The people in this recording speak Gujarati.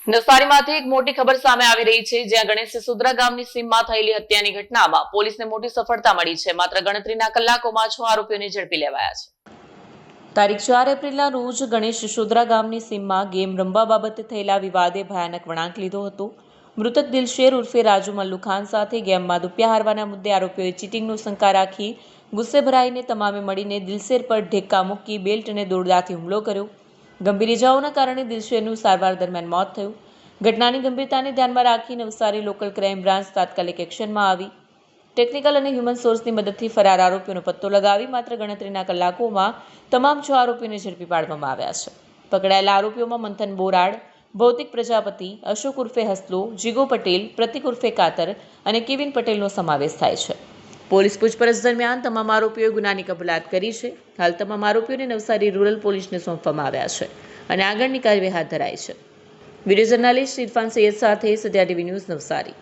નવસારીમાંથી એક મોટી ખબર સામે આવી રહી છે, જ્યાં ગણેશ સિસોદરા ગામની સીમમાં થયેલી હત્યાની ઘટનામાં પોલીસને મોટી સફળતા મળી છે। માત્ર ગણતરીના કલાકોમાં 6 આરોપીઓને ઝડપી લેવાયા છે। તારીખ 4 એપ્રિલના રોજ ગણેશ સિસોદરા ગામની સીમમાં ગેમ રમવા બાબતે થયેલા વિવાદે ભયાનક વળાંક લીધો હતો। મૃતક દિલશેર ઉર્ફે રાજુ મલ્લુ ખાન સાથે ગેમમાં રૂપિયા હારવાના મુદ્દે આરોપીઓએ ચીટિંગનો શંકા રાખી ગુસ્સે ભરાઈને તમામે મળીને દિલશેર પર ઢેક્કા મૂકી બેલ્ટ અને દોરડાથી હુમલો કર્યો। ગંભીર ઇજાઓના કારણે દિલશેરનું સારવાર દરમિયાન મોત થયું। ઘટનાની ગંભીરતાને ધ્યાનમાં રાખી નવસારી લોકલ ક્રાઇમ બ્રાન્ચ તાત્કાલિક એક્શનમાં આવી ટેકનિકલ અને હ્યુમન સોર્સની મદદથી ફરાર આરોપીઓનો પત્તો લગાવી માત્ર ગણતરીના કલાકોમાં તમામ 6 આરોપીઓને ઝડપી પાડવામાં આવ્યા છે। પકડાયેલા આરોપીઓમાં મંથન બોરાડ, ભૌતિક પ્રજાપતિ, અશોક ઉર્ફે હસલો, જીગો પટેલ, પ્રતિક ઉર્ફે કાતર અને કેવિન પટેલનો સમાવેશ થાય છે। પોલીસ પૂછપરછ દરમિયાન તમામ આરોપીઓએ ગુનાની કબૂલાત કરી છે। હાલ તમામ આરોપીઓને નવસારી રૂરલ પોલીસને સોંપવામાં આવ્યા છે અને આગળની કાર્યવાહી હાથ ધરાઈ છે। વિડીયો જર્નાલિસ્ટ ઇરફાન સૈયદ સાથે સત્યા ટીવી ન્યૂઝ નવસારી।